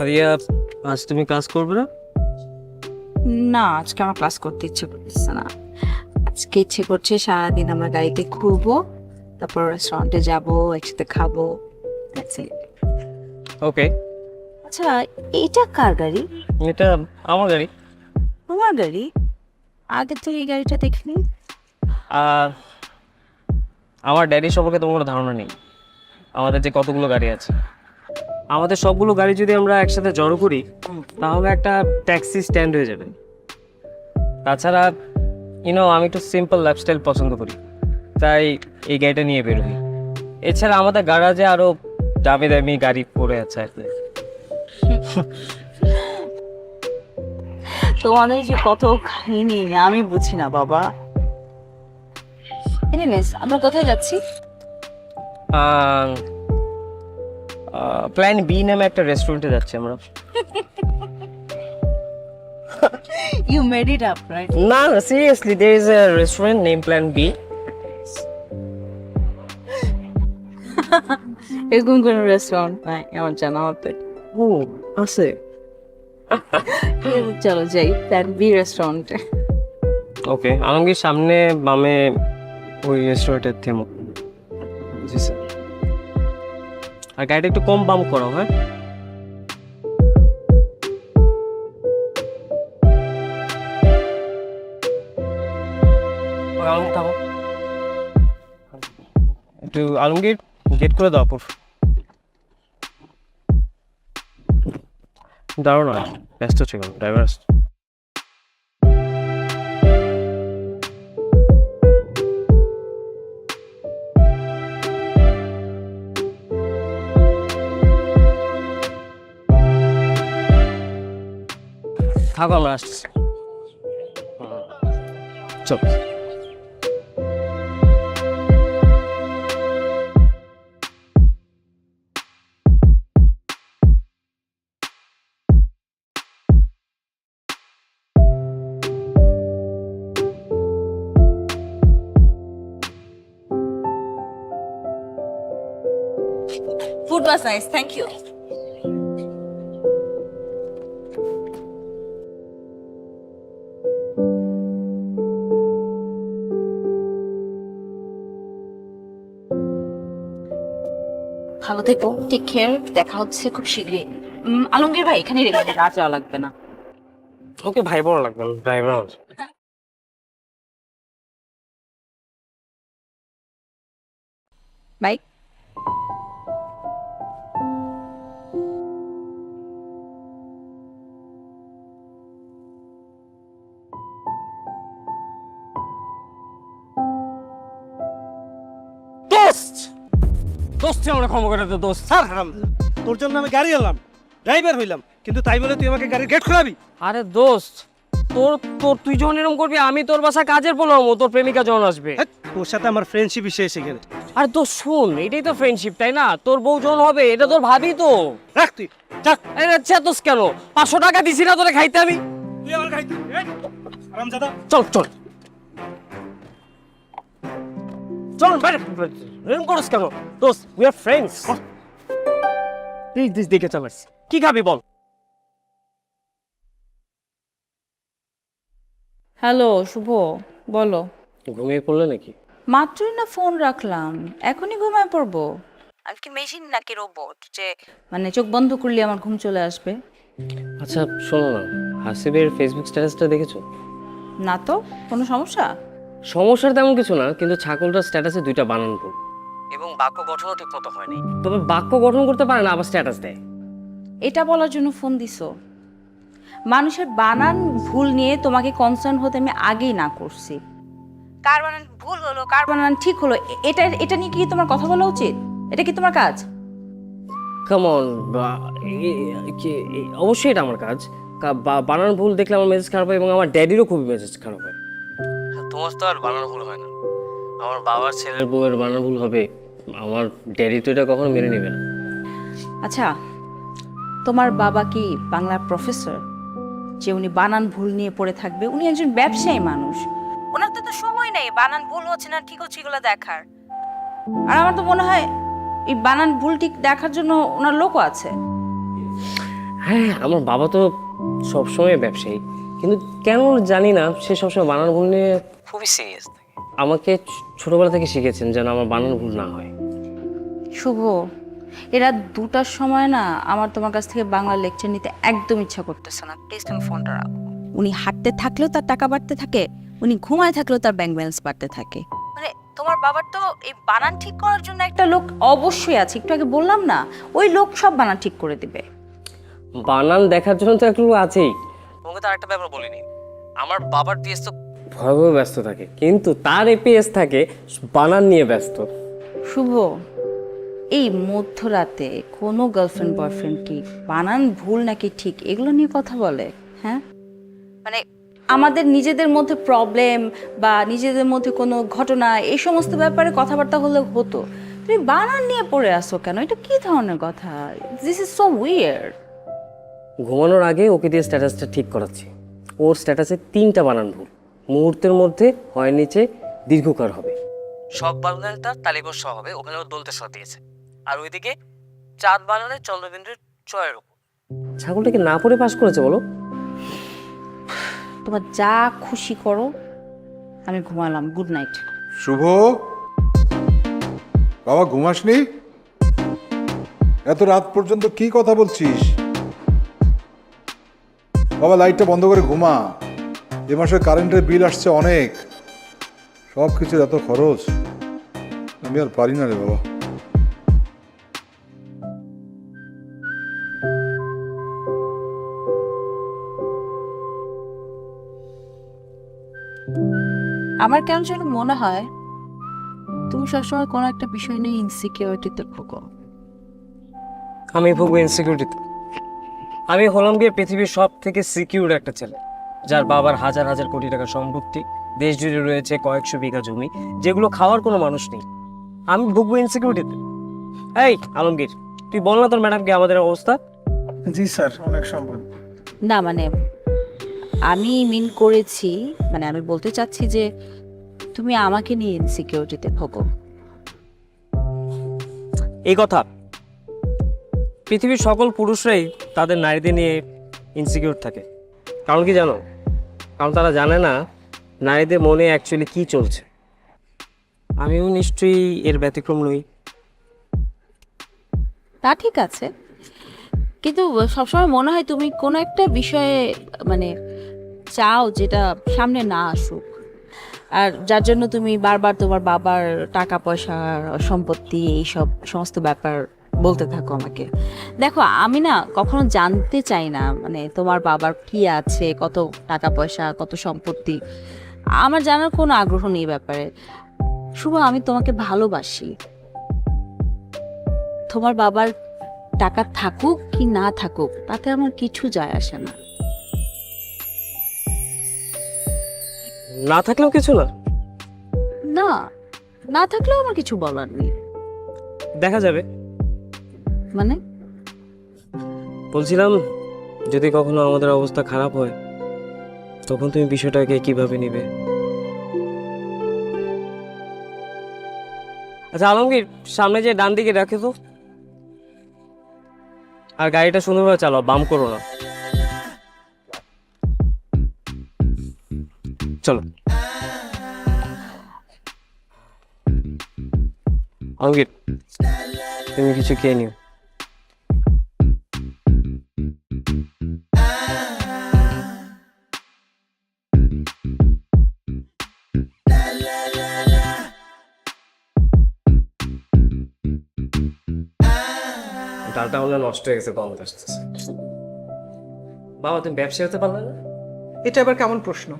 Area, আজ তুমি class করবে না? না, আজকে আমার ক্লাস করতে ইচ্ছে করতেছে না। আজকে ইচ্ছে করছে সারাদিন আমরা গাড়িতে ঘুরবো, তারপর রেস্টুরেন্টে যাবো, একসাথে খাবো। That's it. ওকে, আচ্ছা, এইটা কার গাড়ি? এটা আমার গাড়ি। তোমার গাড়ি? আগে তো এই গাড়িটা দেখিনি। আর আমার ড্যাডি সম্পর্কে তোমার কোনো ধারণা নেই। আমাদের যে কতগুলো গাড়ি আছে, আমাদের সবগুলো গাড়ি যদি আমরা একসাথে জড়ো করি তাহলে একটা ট্যাক্সি স্ট্যান্ড হয়ে যাবে। তাছাড়া আমি একটু সিম্পল লাইফস্টাইল পছন্দ করি, তাই এই গাড়িটা নিয়ে বেরোই। এছাড়া আমাদের গ্যারাজে আরো দামি দামি গাড়ি পড়ে আছে আর কি। তোমাদের যে কত কাহিনী আমি বুঝি না বাবা। এনিওয়েজ, আমরা কোথায় যাচ্ছি? প্ল্যান বি নামে একটা রেস্টুরেন্টে যাচ্ছি আমরা। You made it up, right? না না, seriously, there is a restaurant named Plan B. এরকম কোনো রেস্টুরেন্ট নাই আমার জানা মতে। ও আছে। চলো যাই প্ল্যান বি রেস্টুরেন্টে। ওকে, আলমগীর সামনে বামে ওই রেস্টুরেন্টের থেমো। জি স্যার। আর গাড়িটা একটু কম বাম করো, হ্যাঁ? একটু আলমগীর গেট করে দাও আপুর। দাঁড়ো না, ব্যস্ত ছিল ড্রাইভার। থাকো, আমরা আসছি। চল। Food was nice, thank you. ভালো থেকো, টেক কেয়ার, দেখা হচ্ছে খুব শীঘ্রই। আলমগীর ভাই এখানে রেখে আর যাওয়া লাগবে না। ওকে ভাই বড় লাগবে, ড্রাইভার। বাই। দোস্ত, দোস্ত আমরা ক্ষমা করে দে দোস্ত। স্যার হারাম, তোর জন্য আমি গাড়ি এলাম, ড্রাইভার হইলাম, কিন্তু তাই বলে তুই আমাকে গাড়ির গেট খোলাবি? আরে দোস্ত, তোর তোর তুই যখন এরকম করবি, আমি তোর বাসায় কাজের বললাম, তোর প্রেমিকা যখন আসবে। হ্যাঁ, তোর সাথে আমার ফ্রেন্ডশিপ এসে গেলে। আরে তো শোন, এটাই তো ফ্রেন্ডশিপ, তাই না? তোর বউ যখন হবে, এটা তোর ভাবি তো। রাখ তুই, যাক। আরে আচ্ছা দোস্ত, কেন 500 টাকা দিছি না তোরে খাইতে আমি? তুই আমার গাড়ি হারাম দাদা। চল চল চল, বাইরে এরকম করস কেন দোস্ত? We are friends. Please this দিকে চল। কি খাবি বল? হ্যালো শুভ, বলো। ঘুমিয়ে পড়লে নাকি? মাত্রই না ফোন রাখলাম, এখনই ঘুমায় পড়বো? আমি কি মেশিন নাকি রোবট যে মানে চোখ বন্ধ করলে আমার ঘুম চলে আসবে? আচ্ছা শোনো না, হাসিবের ফেসবুক স্ট্যাটাসটা দেখেছো? না তো, কোনো সমস্যা? সমস্যার তেমন কিছু না, কিন্তু ছাগলটার স্ট্যাটাসে 2টা বানান ভুল এবং বাক্য গঠনও ঠিক মতো হয়নি। তবে বাক্য গঠন করতে পারে না, আবার স্ট্যাটাস দেয়। এটা বলার জন্য ফোন দিছো? মানুষের বানান ভুল নিয়ে তোমাকে কনসার্ন হতে আমি আগেই না করছি। কার বানান ভুল হলো, কার বানান ঠিক হলো, এটা এটা নিয়ে কি তোমার কথা বলা উচিত? এটা কি তোমার কাজ? কাম অন, অবশ্যই এটা আমার কাজ। বানান ভুল দেখলে আমার মেজাজ খারাপ হয় এবং আমার ড্যাডিরও খুবই মেজাজ খারাপ হয়। তোমার তো আর বানান ভুল হয় না, আমার বাবার ছেলের বউয়ের বানান ভুল হবে, আমার ড্যাডি তো এটা কখনো মেনে নেবে না। আচ্ছা, তোমার বাবা কি বাংলার প্রফেসর যে উনি বানান ভুল নিয়ে পড়ে থাকবে? উনি একজন ব্যবসায়ী মানুষ, ওনার তো সময় নেই বানান ভুল হচ্ছে না ঠিক হচ্ছে এগুলো দেখার। আর আমার তো মনে হয় এই বানান ভুল ঠিক দেখার জন্য ওনার লোকও আছে। হ্যাঁ, আমার বাবা তো সবসময় ব্যবসায়ী, কিন্তু কেন জানি না সে সবসময় বানান ভুল নিয়ে খুবই সিরিয়াস থাকে। আমাকে ছোটবেলা থেকে শিখেছেন যেন আমার বানান ভুল না হয়। শুভ, এরা 2টার সময় না আমার তোমার কাছ থেকে বাংলা লেকচার নিতে একদম ইচ্ছা করতেছে না। প্লিজ তুমি ফোনটা রাখো। উনি হাঁটতে থাকলেও তার টাকা বাড়তে থাকে, উনি ঘুমায় থাকলেও তার ব্যাংক ব্যালেন্স বাড়তে থাকে। মানে তোমার বাবার তো এই বানান ঠিক করার জন্য একটা লোক অবশ্যই আছে, একটু আগে বললাম না, ওই লোক সব বানান ঠিক করে দিবে। বানান দেখার জন্য তো একটু আছেই। তোমাকে তো আরেকটা ব্যাপার বলিনি, আমার বাবার পিএস তো ভয়াবহ ব্যস্ত থাকে, কিন্তু তার এপিএস থাকে বানান নিয়ে ব্যস্ত। শুভ, এই মধ্যরাতে কোনো গার্লফ্রেন্ড বয়ফ্রেন্ড কি বানান ভুল নাকি ঠিক এগুলো নিয়ে কথা বলে? হ্যাঁ, মানে আমাদের নিজেদের মধ্যে প্রবলেম বা নিজেদের মধ্যে কোনো ঘটনা এই সমস্ত ব্যাপারে কথাবার্তা হলে হতো, তুমি বানান নিয়ে পড়ে আসো কেন? এটা কি ধরনের কথা? This is so weird. ঘুমানোর আগে ওকে দিয়ে স্ট্যাটাসটা ঠিক করাচ্ছি। ওর স্ট্যাটাসে 3টা বানান ভুল, মুহূর্তের মধ্যে হয় নিচে দীর্ঘকার হবে, সব বানানের তার তালিবর্ষ হবে, ওখানে ওর দলতে সহ দিয়েছে, আর ওইদিকে চাঁদ বানানের চন্দ্রবিন্দুর চয়ের উপর। ছাগলটাকে না পড়ে পাস করেছে বলো? তোমার যা খুশি করো, আমি ঘুমালাম। Good night. শুভ, বাবা ঘুমাসনি? এত রাত পর্যন্ত কি কথা বলছিস? বাবা লাইটটা বন্ধ করে ঘুমা। এ মাসে কারেন্টের বিল আসছে অনেক, সব কিছুর এত খরচ, আমি আর পারি না রে বাবা। আমার কেন যেন মনে হয় তুমি সবসময় কোনো একটা বিষয় নিয়ে ইনসিকিউরিটিতে ভোগো। আমি ভুগবো ইনসিকিউরিটিতে? আমি হলাম গিয়ে পৃথিবীর সব থেকে সিকিউর একটা ছেলে, যার বাবার হাজার হাজার কোটি টাকা সম্পত্তি, দেশ জুড়ে রয়েছে কয়েকশো বিঘা জমি, যেগুলো খাওয়ার কোনো মানুষ নেই। আমি ভুগবো ইনসিকিউরিটিতে? এই আলমগীর, তুই বল না তোর ম্যাডামকে আমাদের অবস্থা। জি স্যার, অনেক সম্ভব। না মানে আমি মিন করেছি, মানে আমি বলতে চাচ্ছি যে তুমি আমাকে নিয়ে ইনসিকিউরিটিতে ভোগো। এই কথা পৃথিবীর সকল পুরুষরাই তাদের নারীদের নিয়ে ইনসিকিউর থাকে। কারণ কি জানো? কারণ তারা জানে না নারীদের মনে অ্যাকচুয়ালি কি চলছে। আমিও নিশ্চয়ই এর ব্যতিক্রম নই। তা ঠিক আছে, কিন্তু সবসময় মনে হয় তুমি কোনো একটা বিষয়ে মানে চাও যেটা সামনে না আসুক, আর যার জন্য তুমি বারবার তোমার বাবার টাকা পয়সা সম্পত্তি এইসব সমস্ত ব্যাপার বলতে থাকো আমাকে। দেখো আমি না কখনো জানতে চাই না মানে তোমার বাবার কি আছে, কত টাকা পয়সা, কত সম্পত্তি, আমার জানার কোনো আগ্রহ নেই এই ব্যাপারে। শুভ, আমি তোমাকে ভালোবাসি। তোমার বাবার টাকা থাকুক কি না থাকুক তাতে আমার কিছু যায় আসে না। না থাকলেও কিছু না? না, না থাকলেও আমার কিছু বলার নেই। দেখা যাবে। মানে বলছিলাম, যদি কখনো আমাদের অবস্থা খারাপ হয় তখন তুমি বিষয়টাকে কিভাবে নিবে? আচ্ছা আলমগীর, সামনে যে ডান দিকে রাখে তো, আর গাড়িটা সুন্দরভাবে চালাও, বাম করো না। চলো আলমগীর, তুমি কিছু খেয়ে নিও। ডালটা মনে হয় নষ্ট হয়ে গেছে, গন্ধ আসতেছে। বাবা, তুমি ব্যবসায়ী হতে পারলে না? এটা আবার কেমন প্রশ্ন?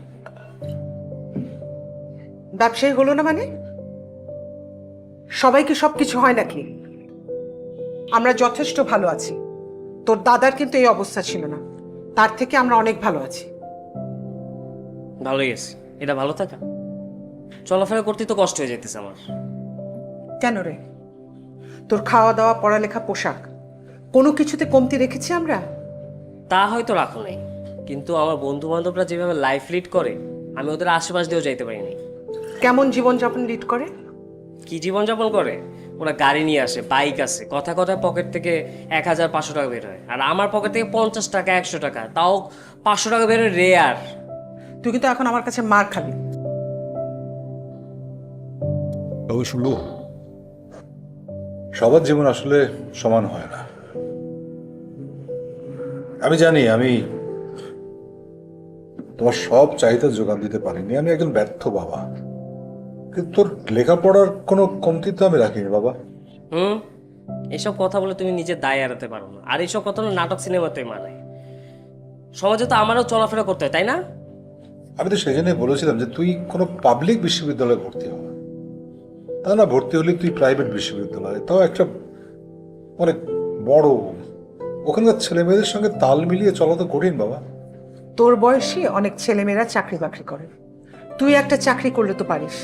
ব্যবসায়ী হলো না মানে? সবাইকে সবকিছু হয় নাকি? আমরা যথেষ্ট ভালো আছি। তোর দাদার কিন্তু এই অবস্থা ছিল না, তার থেকে আমরা অনেক ভালো আছি। ভালো গেছে, এটা ভালো থাকা। চলাফেরা করতে তো কষ্ট হয়ে যেতেছে আমার। কেন রে? তোর খাওয়া দাওয়া, পড়ালেখা, পোশাক কোনো কিছুতে কমতি রেখেছি আমরা? তা হয়তো রাখো নাই, কিন্তু আমার বন্ধু বান্ধবরা যেভাবে লাইফ লিড করে আমি ওদের আশেপাশ দিয়েও যাইতে পারিনি। কেমন জীবনযাপন লিড করে? কি জীবনযাপন করে? ওরা গাড়ি নিয়ে আসে, বাইক আছে, কথা কথা পকেট থেকে 1,500 টাকা বের হয়, আর আমার পকেট থেকে 50 টাকা 100 টাকা, তাও 500 টাকা বের হয় রেয়ার। তুই কিন্তু এখন আমার কাছে মার খাবি। তবে শুনলো, সবার জীবন আসলে সমান হয় না। আমি জানি আমি তোমার সব চাহিদা যোগান দিতে পারিনি, আমি একজন ব্যর্থ বাবা, কিন্তু তোর লেখাপড়ার কোনো কমতি তো আমি রাখিনি বাবা। এসব কথা বলে তুমি নিজের দায় এড়াতে পারো না, আর এইসব কথা হলো নাটক সিনেমাতে মানায়। সমাজে তো আমারও চলাফেরা করতে হয়, তাই না? আমি তো সেই জন্যই বলেছিলাম যে তুই কোনো পাবলিক বিশ্ববিদ্যালয়ে ভর্তি হ, তা না ভর্তি হলে তুই প্রাইভেট বিশ্ববিদ্যালয়ে, তাও একটা অনেক বড়, ওখানকার ছেলে মেয়েদের সঙ্গে তাল মিলিয়ে চলা তো কঠিন বাবা। তোর বয়সী অনেক ছেলেমেয়েরা চাকরি বাকরি করে, তুই একটা চাকরি করলে তো পারিস।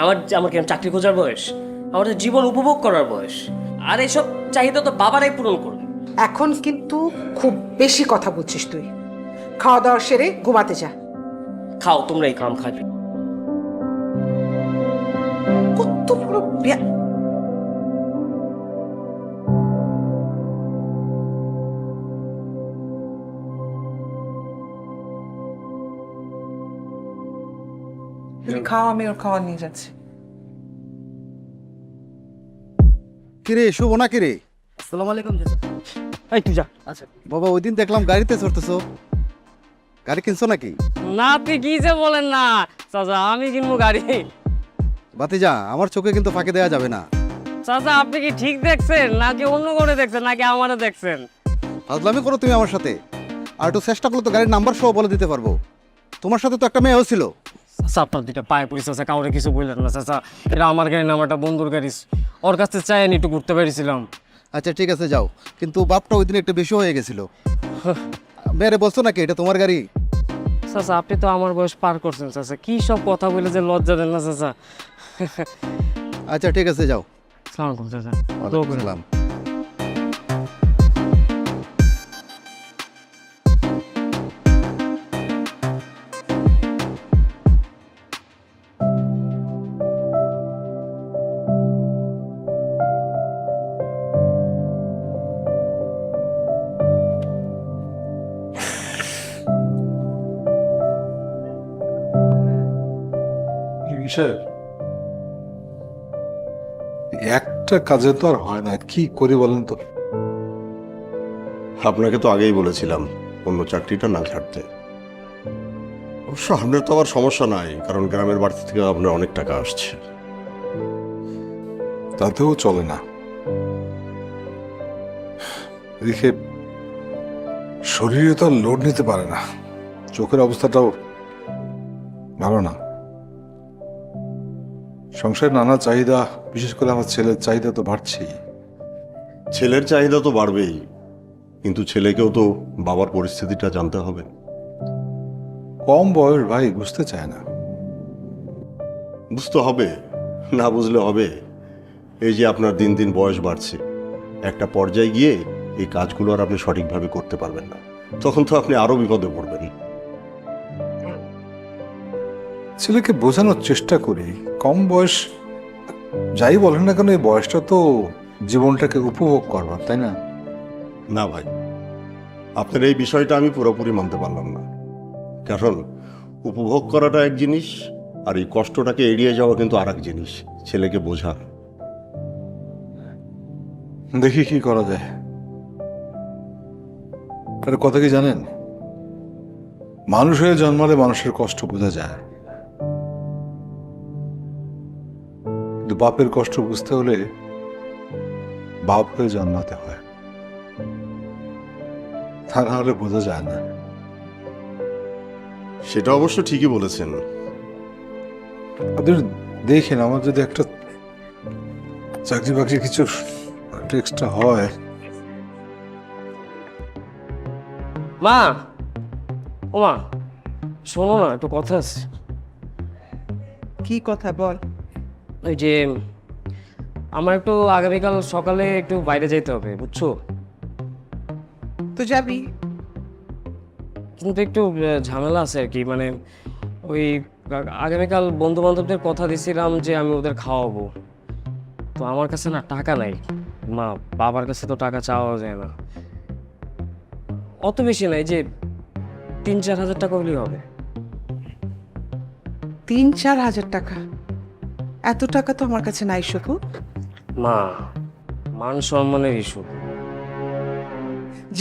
আমার আমার কেন চাকরি খোঁজার বয়স? আমার তো জীবন উপভোগ করার বয়স, আর এসব চাহিদা তো বাবারাই পূরণ করবে। এখন কিন্তু খুব বেশি কথা বলছিস তুই। খাওয়া দাওয়া সেরে ঘুমাতে যা। খাও, তোমরাই কাম খাবে। কত বড় তুমি খাও, আমি ওর খাওয়া নিয়ে যাচ্ছি। কিরে শুভ না কিরে? আসসালামু আলাইকুম চাচা। এই তুই যা। আচ্ছা বাবা ওই দিন দেখলাম গাড়িতে চড়তেছো, গাড়ি কিনছো নাকি? না, আপনি কি যে বলেন না চাচা, আমি কিনবো গাড়ি? বাতিজা আমার চোখে কিন্তু ফাঁকি দেওয়া যাবে না। চাচা আপনি কি ঠিক দেখছেন নাকি অন্য করে দেখছেন নাকি আমারও দেখছেন? ফাজলামি করো তুমি আমার সাথে, আর একটু চেষ্টা করলে তো গাড়ির নাম্বার সহ বলে দিতে পারবো। তোমার সাথে তো একটা মেয়ে হয়েছিল। চাচা আপনার দুইটা পায়ে পড়ি চাচা, কাউরে কিছু বললেন না চাচা, এটা আমার গাড়ি না, আমারটা বন্ধুর গাড়ি, ওর কাছ থেকে চাই আমি একটু ঘুরতে পেরেছিলাম। আচ্ছা ঠিক আছে যাও, কিন্তু বাপটা ওই দিন একটু বেশি হয়ে গেছিল। মেয়েরে বলছো নাকি এটা তোমার গাড়ি? চাচা আপনি তো আমার বয়স পার করছেন চাচা, কি সব কথা বলে যে লজ্জা দেন না চাচা। আচ্ছা ঠিক আছে যাও। সালাম আলাইকুম চাচা। ওয়ালাইকুম আসসালাম। কিসের? একটা কাজে তো আর হয় না, কি করি বলেন তো? আপনাকে তো আগেই বলেছিলাম অন্য চাকরিটা না ছাড়তে। অবশ্য আপনার তো আবার সমস্যা নাই, কারণ গ্রামের বাড়ি থেকে আপনার অনেক টাকা আসছে। তাতেও চলে না, এদিকে শরীরে তো আর লোড নিতে পারে না, চোখের অবস্থাটাও ভালো না, সংসারের নানা চাহিদা, বিশেষ করে আমার ছেলের চাহিদা তো বাড়ছেই। ছেলের চাহিদা তো বাড়বেই, কিন্তু ছেলেকেও তো বাবার পরিস্থিতিটা জানতে হবে। কম বয়স ভাই, বুঝতে চায় না। বুঝতে হবে, না বুঝলে হবে? এই যে আপনার দিন দিন বয়স বাড়ছে, একটা পর্যায়ে গিয়ে এই কাজগুলো আর আপনি সঠিকভাবে করতে পারবেন না, তখন তো আপনি আরো বিপদে পড়বেন। ছেলেকে বোঝানোর চেষ্টা করি, কম বয়স যাই বলেন না কেন, এই বয়সটা তো জীবনটাকে উপভোগ করবার, তাই না? না ভাই, আপনার এই বিষয়টা আমি পুরোপুরি মানতে পারলাম না, কারণ উপভোগ করাটা এক জিনিস, আর এই কষ্টটাকে এড়িয়ে যাওয়া কিন্তু আর এক জিনিস। ছেলেকে বোঝা। দেখি কি করা যায়। একটা কথা কি জানেন, মানুষ হয়ে জন্মালে মানুষের কষ্ট বোঝা যায়, কিন্তু বাপের কষ্ট বুঝতে হলে বাপ হয়ে জন্মাতে হয়, তা না হলে বোঝা যায় না। সেটা অবশ্য ঠিকই বলেছেন। আপনাদের দেখেন, আমার যদি একটা চাকরি বাকরি কিছু এক্সট্রা হয়। মা, ও মা, শোনো না, একটু কথা আছে। কি কথা বল? ওই যে আমার একটু আগামীকাল সকালে একটু বাইরে যেতে হবে, বুঝছো? তো যাবি? কিন্তু একটু ঝামেলা আছে আর কি, মানে ওই আগামীকাল বন্ধু বান্ধবদের কথা দিছিলাম যে আমি ওদের খাওয়াবো, তো আমার কাছে না টাকা নাই মা, বাবার কাছে তো টাকা চাওয়া যায় না। অত বেশি নাই, যে 3-4 হাজার টাকা হলেই হবে। 3-4 হাজার টাকা? এত টাকা তো আমার কাছে নাই শুভ। মা, মান সম্মানের ইস্যু।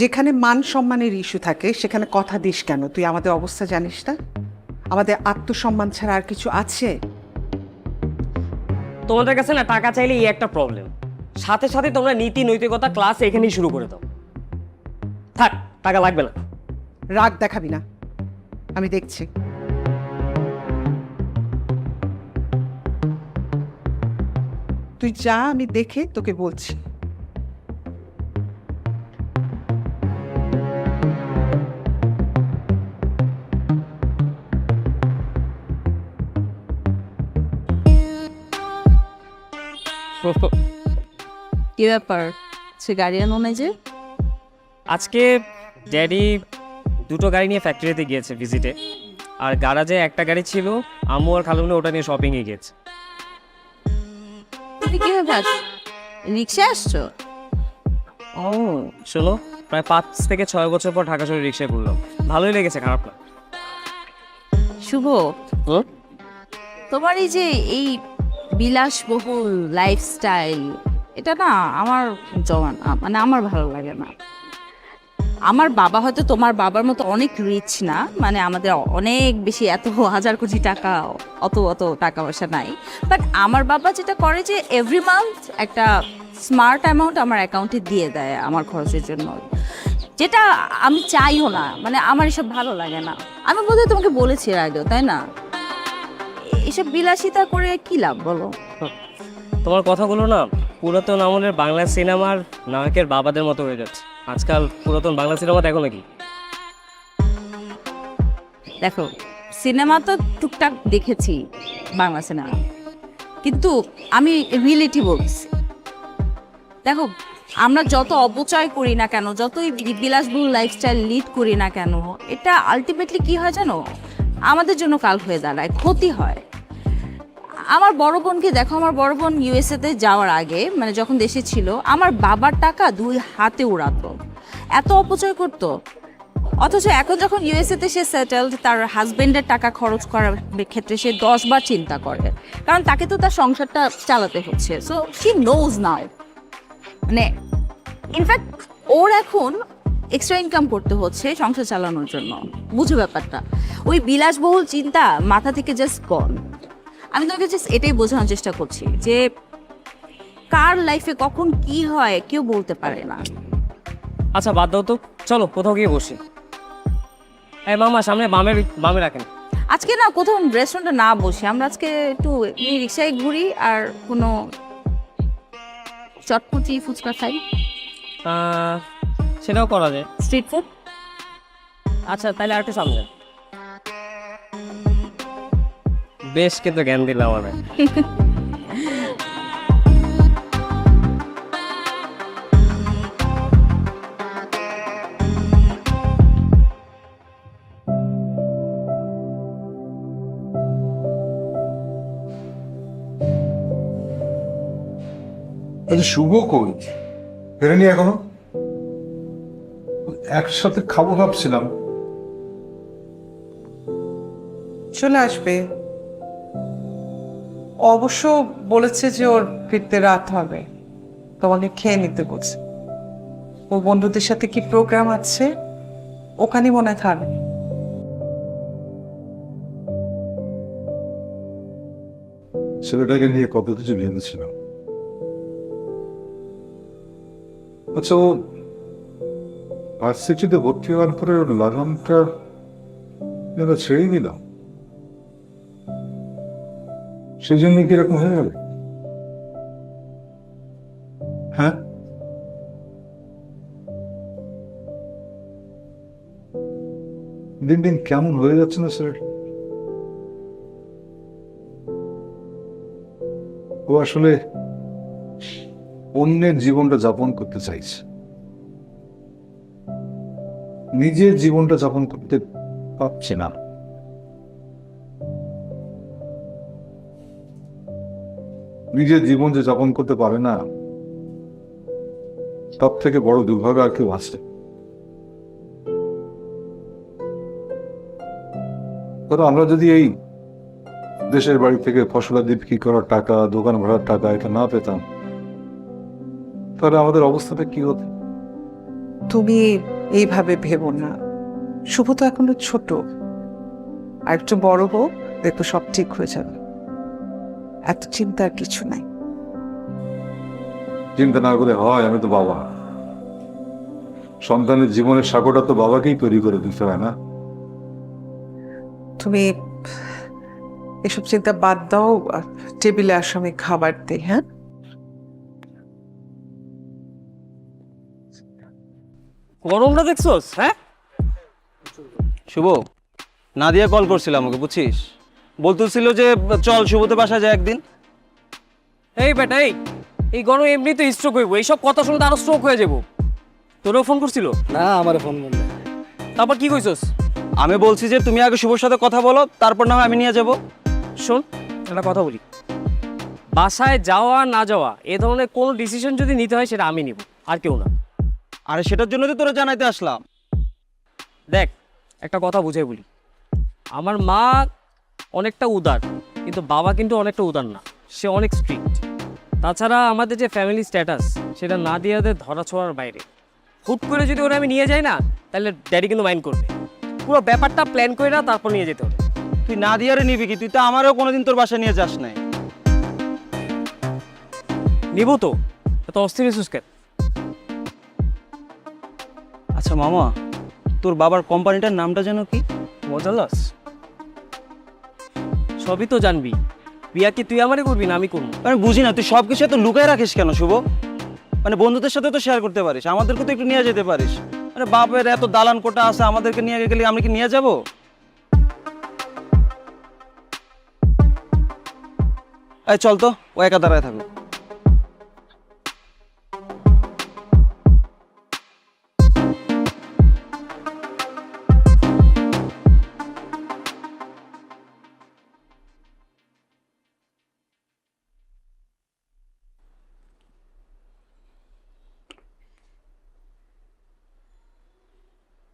যেখানে মান সম্মানের ইস্যু থাকে সেখানে কথা দিস কেন? তুই আমাদের অবস্থা জানিস না? আমাদের আত্মসম্মান ছাড়া আর কিছু আছে? তোমাদের কাছে না টাকা চাইলে এই একটা প্রবলেম, সাথে সাথে তোমরা নীতি নৈতিকতা ক্লাস এখানেই শুরু করে দাও। থাক, টাকা লাগবে না। রাগ দেখাবি না, আমি দেখছি। তুই যা, আমি দেখে তোকে বলছি। কি ব্যাপার, সে গাড়ি আনো নাই যে? আজকে ড্যাডি 2টো গাড়ি নিয়ে ফ্যাক্টরিতে গিয়েছে ভিজিটে, আর গ্যারাজে একটা গাড়ি ছিল, আম্মু আর খালুনে ওটা নিয়ে শপিংয়ে গিয়েছে। তুমি কিভাবে আসছো? রিক্সা আসছো? ও শোনো, প্রায় 5 থেকে 6 বছর পর ঢাকা শহরে রিক্সায় ঘুরলাম, ভালোই লেগেছে, খারাপ না। শুভ, তোমার এই যে এই বিলাসবহুল লাইফস্টাইল, এটা না আমার জমানা, মানে আমার ভালো লাগে না। আমার বাবা হয়তো তোমার বাবার মতো অনেক রিচ না, মানে আমাদের অনেক বেশি এত হাজার কোটি টাকা, অত অত টাকা পয়সা নাই, বাট আমার বাবা যেটা করে যে এভরি মান্থ একটা স্মার্ট অ্যামাউন্ট আমার অ্যাকাউন্টে দিয়ে দেয় আমার খরচের জন্য, যেটা আমি চাইও না, মানে আমার এসব ভালো লাগে না। আমি বোধহয় তোমাকে বলেছি এর আগেও, তাই না? এসব বিলাসিতা করে কি লাভ বলো? তোমার কথাগুলো না পুরাতন আমলের বাংলা সিনেমার নায়কের বাবাদের মতো হয়ে যাচ্ছে। আজকাল পুরাতন বাংলা সিনেমা দেখো নাকি? দেখো, সিনেমা তো টুকটাক দেখেছি, বাংলা সিনেমা, কিন্তু আমি রিয়েলিটি বলছি। দেখো, আমরা যত অপচয় করি না কেন, যতই বিলাসবহুল লাইফস্টাইল লিড করি না কেন, এটা আলটিমেটলি কি হয় জানো? আমাদের জন্য কাল হয়ে দাঁড়ায়, ক্ষতি হয়। আমার বড় বোনকে দেখো, আমার বড় বোন ইউএসএতে যাওয়ার আগে, মানে যখন দেশে ছিল, আমার বাবার টাকা 2 হাতে উড়াতো, এত অপচয় করতো। অথচ এখন যখন ইউএসএতে সে সেটেলড, তার হাজবেন্ডের টাকা খরচ করার ক্ষেত্রে সে 10 বার চিন্তা করে, কারণ তাকে তো তার সংসারটা চালাতে হচ্ছে। সো শি নোজ নাও, মানে ইনফ্যাক্ট ওর এখন এক্সট্রা ইনকাম করতে হচ্ছে সংসার চালানোর জন্য। বুঝো ব্যাপারটা? ওই বিলাসবহুল চিন্তা মাথা থেকে জাস্ট গন। আমি তোমাকে জাস্ট এটাই বোঝানোর চেষ্টা করছি যে কার লাইফে কখন কি হয় কেউ বলতে পারে না। আচ্ছা বাদ দাও তো, চলো কোথাও গিয়ে বসি। এই মামা, সামনে বামে রাখেন। আজকে না কোথাও রেস্টুরেন্টে না বসে আমরা আজকে একটু রিক্সায় ঘুরি আর কোনো চটপটি ফুচকা খাই, সেটাও করা যায়। Street food. আচ্ছা তাহলে আরেকটু সামনে। বেশ, কিন্তু জ্ঞান দিলাম আমাদের। আচ্ছা শুভ কই? ফেরেনি এখনো? একসাথে খাবো ভাবছিলাম। চলে আসবে, অবশ্য বলেছে যে ওর ফিরতে রাত হবে, তোমাকে খেয়ে নিতে বলছে। ওর বন্ধুদের সাথে কি প্রোগ্রাম আছে, ওখানে মনে হয় থাকবে। ছেলেটাকে নিয়ে কত কিছু ভেবেছিলাম। আচ্ছা, ও ভার্সিটিতে ভর্তি হওয়ার পরে ওর লাগামটা যেন ছেড়ে দিলাম, সেই জন্য কি এরকম হয়ে গেল? হ্যাঁ, দিন দিন কেমন হয়ে যাচ্ছে না স্যার? ও আসলে অন্যের জীবনটা যাপন করতে চাইছে, নিজের জীবনটা যাপন করতে পারছে না। নিজের জীবন যে যাপন করতে পারে না, তার থেকে বড় দুর্ভাগ্য আর কেউ আছে? কারণ আমরা যদি এই দেশের বাড়ি থেকে ফসলাদি বিক্রি করার টাকা, দোকান ভাড়ার টাকা এটা না পেতাম, তাহলে আমাদের অবস্থাটা কি হতো? তুমি এইভাবে ভেবো না, শুভ তো এখনো ছোট, আর একটু বড় হোক, দেখো সব ঠিক হয়ে যাবে। এত চিন্তার কিছু নাই। চিন্তা না করে হয়? আমি তো বাবা, সন্তানের জীবনের সাগরটা তো বাবাকেই তৈরি করে দিতে হয় না? তুমি এসব চিন্তা বাদ দাও, আর টেবিলে আসো, আমি খাবার দিই। হ্যাঁ, গরমটা দেখছোস? হ্যাঁ, শুভ, নাদিয়া কল করছিল আমাকে, বুঝছিস? বলতেছিল যে চল শুভতে বাসায় যায় একদিন। এই বেটা, এই গরম এমনি তো স্ট্রোক হইব, এইসব কথা শুনে তো আরো স্ট্রোক হয়ে যাবো। তোরও ফোন করছিল? না, আমার ফোন বন্ধ। তারপর কি কইছস? আমি বলছি যে তুমি আগে শুভর সাথে কথা বলো, তারপর না হয় আমি নিয়ে যাব। শোন, একটা কথা বলি, বাসায় যাওয়া না যাওয়া এ ধরনের কোনো ডিসিশন যদি নিতে হয় সেটা আমি নিব, আর কেউ না। আরে সেটার জন্য তো তোরা জানাইতে আসলাম। দেখ, একটা কথা বুঝাই বলি, আমার মা অনেকটা উদার, কিন্তু বাবা কিন্তু অনেকটা উদার না, সে অনেক স্ট্রিক্ট। তাছাড়া আমাদের যে ফ্যামিলি স্ট্যাটাস সেটা না দিয়ে ধরা ছোঁয়ার বাইরে। হুট করে যদি ওরা আমি নিয়ে যাই না, তাহলে ড্যাডি কিন্তু মাইন্ড করবে। পুরো ব্যাপারটা প্ল্যান করে না, তারপর নিয়ে যেতে হবে। তুই নাদিয়ারে নিবি কি? তুই তো আমারও কোনোদিন তোর বাসায় নিয়ে যাস নাই। নিব তো, এত অস্থির হয়েছিস কেন? আচ্ছা মামা, তোর বাবার কোম্পানিটার নামটা যেন কি? মজালাস, সবই তো জানবি। বিয়া কি তুই আমারে করবি না আমি করবো? আমি বুঝি না, তুই সব কিছু এত লুকায় রাখিস কেন শুভ? মানে বন্ধুদের সাথে তো শেয়ার করতে পারিস, আমাদেরকে তো একটু নিয়ে যেতে পারিস। মানে বাপের এত দালান কোটা আছে, আমাদেরকে নিয়ে গেলে আমরা কি নিয়ে যাব? এই চল তো, ও একা দাঁড়ায় থাকো।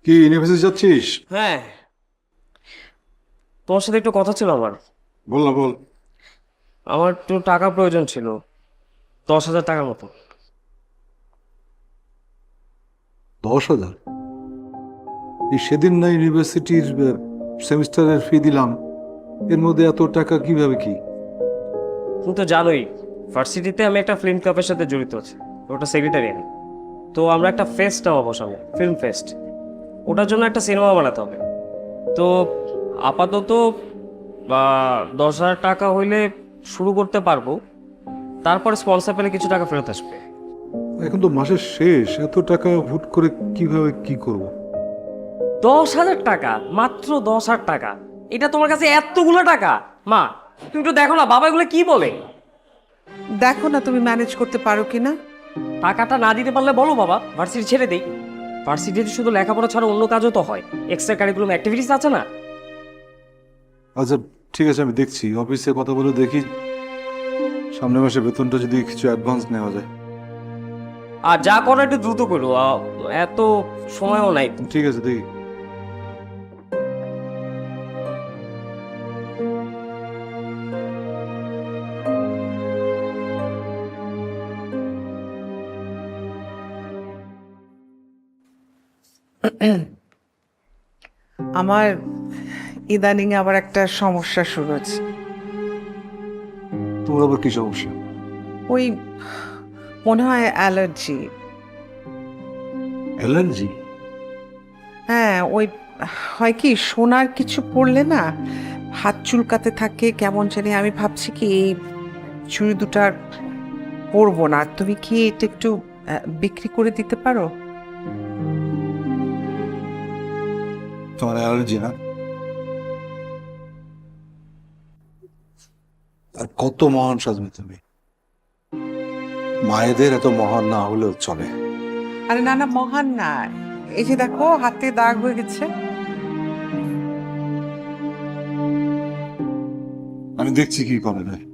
কি ইউনিভার্সিটি যাচ্ছিস? হ্যাঁ, তোমার সাথে একটু কথা ছিল আমার। বল না, বল। আমার একটু টাকা প্রয়োজন ছিল, 10,000 টাকার মতো। 10,000? এই সেদিন না ইউনিভার্সিটির সেমিস্টারের ফি দিলাম, এর মধ্যে এত টাকা কিভাবে কি? তুমি তো জানোই, ভার্সিটিতে আমি একটা ফিল্ম ক্লাবের সাথে জড়িত আছি, ওটা সেক্রেটারি আমি। তো আমরা একটা ফেস্ট নামাবো সামনে, ফিল্ম ফেস্ট। ওটার জন্য একটা সিনেমা বানাতে হবে। তো আপাতত 10,000 টাকা হইলে শুরু করতে পারবো, তারপর স্পন্সর পেলে কিছু টাকা ফেরত আসবে। এখন তো মাসের শেষ, এত টাকা হুট করে কিভাবে কি করব? 10,000 টাকা, মাত্র 10,000 টাকা, এটা তোমার কাছে এতগুলো টাকা? মা, তুমি একটু দেখো না বাবা এগুলো কি বলে। দেখো না তুমি ম্যানেজ করতে পারো কিনা। টাকাটা না দিতে পারলে বলো বাবা, ভার্সিটি ছেড়ে দেই। ভার্সিটিতে শুধু লেখাপড়া ছাড়া অন্য কাজও তো হয়, এক্সট্রা কারিকুলাম অ্যাক্টিভিটিস আছে না? আচ্ছা ঠিক আছে, আমি দেখছি, অফিসে কথা বলে দেখি সামনের মাসে বেতনটা যদি কিছু অ্যাডভান্স নেওয়া যায়। আর যা করো একটু দ্রুত করো, এত সময়ও নাই। ঠিক আছে, দেখি। আমার ইদানিং আবার একটা সমস্যা শুরু হচ্ছে। তোমার আবার কি সমস্যা? ওই মনে হয় অ্যালার্জি। অ্যালার্জি? হ্যাঁ, ওই হয় কি, সোনার কিছু পরলে না হাত চুলকাতে থাকে কেমন জানি। আমি ভাবছি কি এই চুড়ি দুটার পরবো না। তুমি কি এটা একটু বিক্রি করে দিতে পারো? তোমার অ্যালার্জি না? আর কত মহান সাজবে তুমি, মায়েদের এত মহান না হলেও চলে। আরে না না, মহান না। এই যে দেখো হাতে দাগ হয়ে গেছে। আমি দেখছি কি করে দেয়।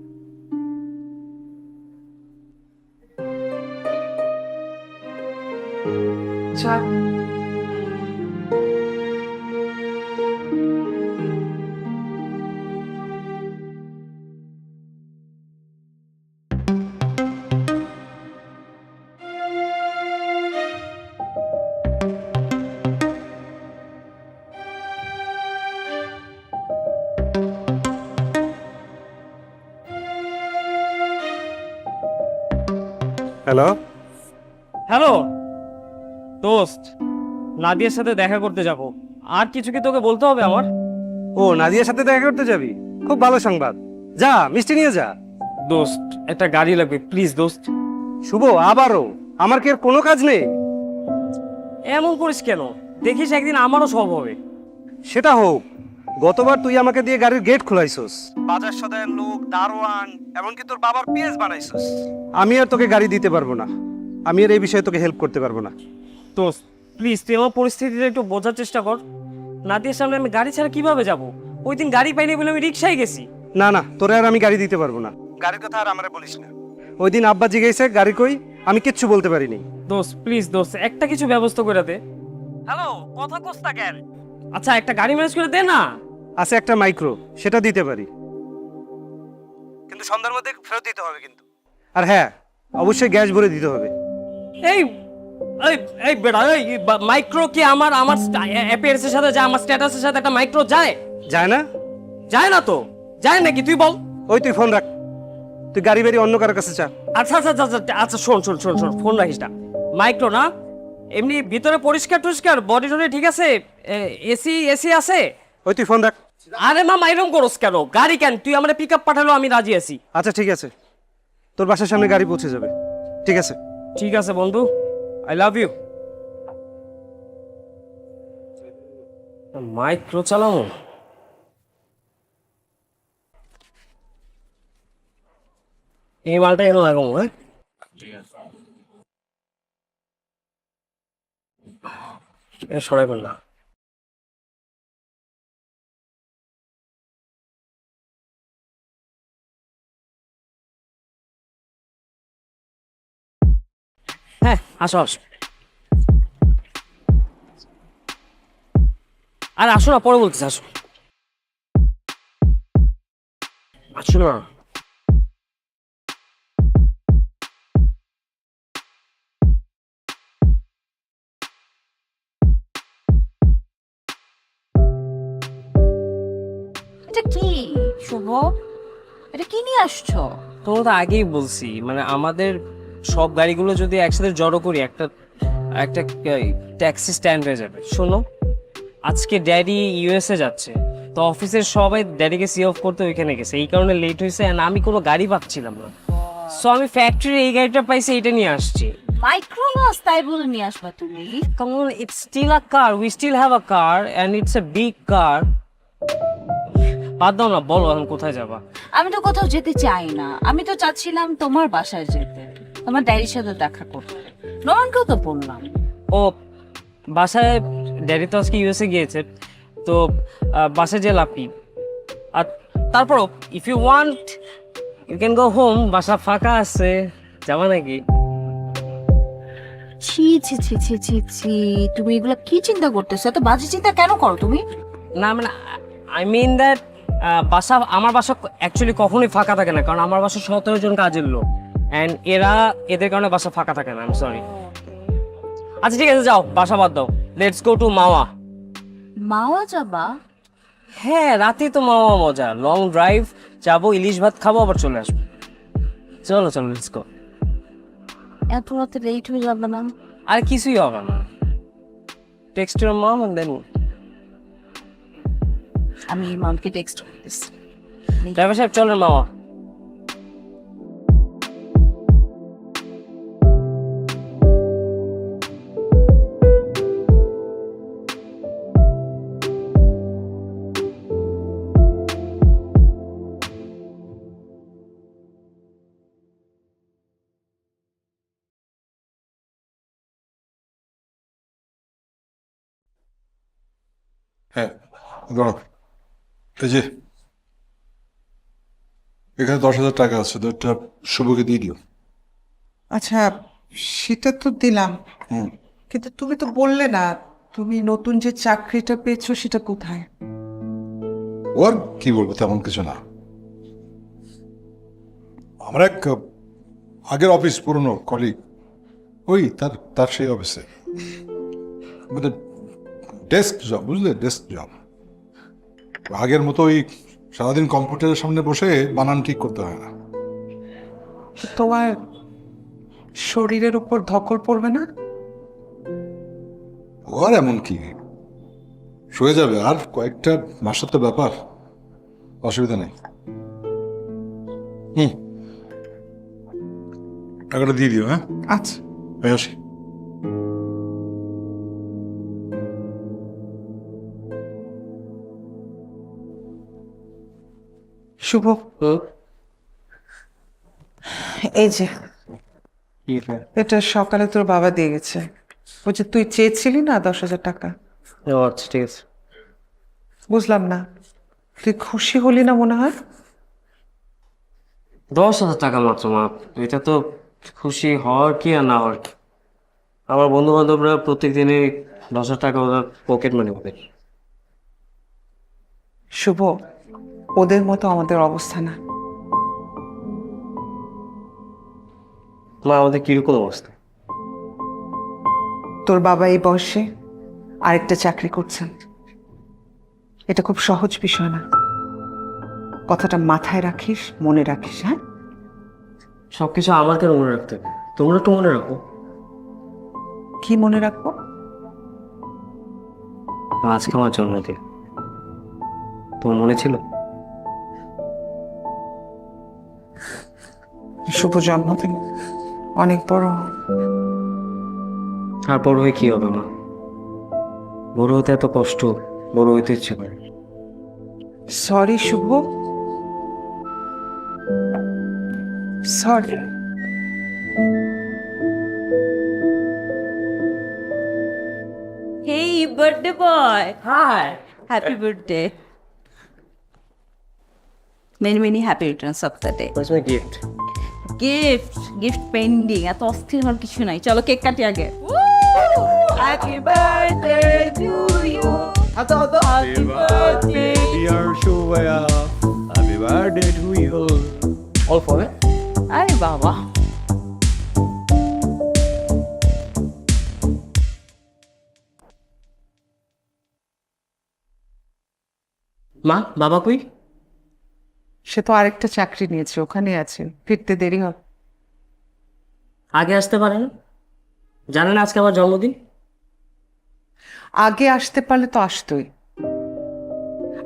আচ্ছা হ্যালো, হ্যালো দোস্ত, নাদিয়ার সাথে দেখা করতে যাব। আর কিছু কি তোকে বলতে হবে আমার? ও নাদিয়ার সাথে দেখা করতে যাবি? খুব ভালো সংবাদ, যা মিষ্টি নিয়ে যা। দোস্ত একটা গাড়ি লাগবে প্লিজ দোস্ত। শুভ, আবারও? আমার কি আর কোনো কাজ নেই? এমন করিস কেন? দেখিস একদিন আমারও সব হবে। সেটা হোক, গতবার তুই আমাকে দিয়ে গাড়ির গেট খোলাইছস, বাজার সদায়ের লোক, দারোয়ান, এমনকি তোর বাবার পিএস বানাইছস। আমি আর তোকে গাড়ি দিতে পারবো না, আমি আর এই বিষয়ে তোকে হেল্প করতে পারবো না। দোস্ত প্লিজ তুই আমার পরিস্থিতিটা একটু বোঝার চেষ্টা কর। নাদিয়ার সামনে আমি গাড়ি ছাড়া কিভাবে যাব? ওই দিন গাড়ি পাইনি বলে আমি রিক্সায় গেছি। না না, তোরে আর আমি গাড়ি দিতে পারবো না। গাড়ির কথা আর আমারে বলিস না। ওই দিন আব্বা জিজ্ঞেসে গাড়ি কই, আমি কিচ্ছু বলতে পারিনি। দোস্ত প্লিজ দোস্ত, একটা কিছু ব্যবস্থা করে দে। হ্যালো, কথা কস্তা কেন? আচ্ছা একটা গাড়ি ম্যানেজ করে দে না। আছে একটা মাইক্রো, সেটা দিতে পারি, কিন্তু সন্ধ্যার মধ্যে ফেরত দিতে হবে কিন্তু। আর হ্যাঁ, অবশ্যই গ্যাস ভরে দিতে হবে। এই এই এই বেটা, এই মাইক্রো কি আমার আমার অ্যাপিয়ারেন্সের সাথে যায়, আমার স্ট্যাটাসের সাথে একটা মাইক্রো যায়? যায় না? যায় না তো, যায় নাকি তুই বল? ওই তুই ফোন রাখ, তুই গাড়ি বাড়ি অন্য কারোর কাছে চা। আচ্ছা আচ্ছা আচ্ছা আচ্ছা, আচ্ছা শোন শোন শোন শোন, ফোন রাখিস না। মাইক্রো না, এমনি ভিতরে পরিষ্কার টরিষ্কার, বডি টডি ঠিক আছে, এসি এসি আছে? ওই তুই ফোন রাখ। আরে মামা এরকম করস কেন? গাড়ি কেন? তুই আমার পিক আপ পাঠালো, আমি রাজি আছি। আচ্ছা ঠিক আছে, তোর বাসার সামনে গাড়ি পৌঁছে যাবে। ঠিক আছে? ঠিক আছে বন্ধু, আই লাভ ইউ। মাইক্রো চালাবো? এই মালটা এনে লাগাবো। হ্যাঁ সরাই না। হ্যাঁ আসো আসো, আর আসো না, পরে বলতেছি, আসো আসো না। এটা কি শুভ? এটা কি নিয়ে আসছো? তোমরা তো আগেই বলছি, মানে আমাদের সব গাড়িগুলো যদি একসাথে জড়ো করি একটা একটা ট্যাক্সি স্ট্যান্ড হয়ে যাবে। শোনো, আজকে ড্যাডি ইউএসএ যাচ্ছে, তো অফিসের সবাই ড্যাডিকে সি অফ করতে ওইখানে গেছে, এই কারণে লেট হয়েছে। অ্যান্ড আমি কোনো গাড়ি পাচ্ছিলাম না, সো আমি ফ্যাক্টরির এই গাড়িটা পাইছি, এটা নিয়ে আসছি। মাইক্রোবাস তাই বলে নিয়ে আসবা তুমি? Come on, it's still a car. We still have a car and it's a big car. বাদ দাও না, বলো এখন কোথায় যাবা? আমি তো কোথাও যেতে চাই না, আমি তো চাচ্ছিলাম তোমার বাসায় যেতে, তোমার ড্যাডির সাথে দেখা করতে। নোমানকেও তো বললাম। ও বাসায়, ড্যাডি তো আজকে ইউএসএ গিয়েছে, তো বাসায় যে লাপি। আর তারপরও if you want you can go home, বাসা ফাঁকা আছে, যাবা নাকি? ছি ছি ছি ছি ছি ছি, তুমি এগুলা কি চিন্তা করতেছো? এত বাজে চিন্তা কেন করো তুমি? না মানে আই মিন দ্যাট বাসা, আমার বাসা অ্যাকচুয়ালি কখনোই ফাঁকা থাকে না, কারণ আমার বাসা 17 জন কাজের লোক, অ্যান্ড এদের কারণে বাসা ফাঁকা থাকে না। I am sorry. আচ্ছা ঠিক আছে, যাও, বাসা বাদ দাও, লেটস গো টু মাওয়া। মাওয়া যাবা? হ্যাঁ, রাতে তো মাওয়া মজা, লং ড্রাইভ যাবো, ইলিশ ভাত খাবো, আবার চলে আসবো। চলো চলো, লেটস গো। এত রাতে লেট হয়ে যাবে না? আর কিছুই হবে না, text your mom and then. আমি মামকে টেক্সট করতেছি। ড্রাইভার সাহেব চলেন মাওয়া। হ্যাঁ দাঁড়াও, এই যে এখানে 10,000 টাকা আছে, তো এটা শুভকে দিয়ে দিও। আচ্ছা সেটা তো দিলাম, কিন্তু তুমি তো বললে না তুমি নতুন যে চাকরিটা পেয়েছো সেটা কোথায়? ওর কি বলবো, তেমন কিছু না। আমার এক আগের অফিস, পুরনো কলিগ, ওই তার তার সেই অফিসে, মানে ডেস্ক জব, বুঝলে, ডেস্ক জব। আগের মতো ওই সারাদিন কম্পিউটারের সামনে বসে বানান ঠিক করতে হয় না। তোমার শরীরের উপর ধকল পড়বে না? ওর এমন কি, শুয়ে যাবে, আর কয়েকটা মাসের তো ব্যাপার, অসুবিধা নেই। টাকাটা দিয়ে দিও। হ্যাঁ, আচ্ছা। আমি আসি। শুভ, এই যে এটা সকালে তোর বাবা দিয়ে গেছে। বলছে তুই চেয়েছিলি না 10,000 টাকা। ও আচ্ছা, ঠিক আছে। বুঝলাম না, তুই খুশি হলি না মনে হয়? 10,000 টাকা মাত্র মা, এটা তো খুশি হওয়ার কি আর না হওয়ার কি। আমার বন্ধু বান্ধবরা প্রত্যেক দিনে 10,000 টাকা ওদের পকেট মানি ওদের। শুভ, ওদের মতো আমাদের অবস্থা না। মা, আমাদের কিরকম অবস্থা? তোর বাবা এই বয়সে আরেকটা চাকরি করছেন, এটা খুব সহজ বিষয় না। কথাটা মাথায় রাখিস, মনে রাখিস। হ্যাঁ, সবকিছু আমার কেন মনে রাখতে হবে? তোমরা একটু মনে রাখো। কি মনে রাখবো? আজকে আমার জন্মদিন, তোমার মনে ছিল? শুভ জন্মদিন, অনেক বড়। আর বড় হয়ে কি হবে মা? বড় হতে এত কষ্ট, বড় হইতে ইচ্ছে করে। Sorry Shuvo, sorry. Hey birthday boy, hi, happy birthday. Many many happy returns of the day. Where's my gift? Gift pending, এত অস্থির হওয়ার কিছু নাই। চলো কেক কাটি আগে। Happy birthday to you. Happy birthday Dear Shuvaya, happy birthday to you. All for it? আরে বাবা, মা, বাবা কই? সে তো আরেকটা চাকরি নিয়েছে, ওখানে আছে, ফিরতে দেরি হবে। আগে আসতে পারে না? জানেন আজকে আমার জন্মদিন? আগে আসতে পারলে তো আসতোই।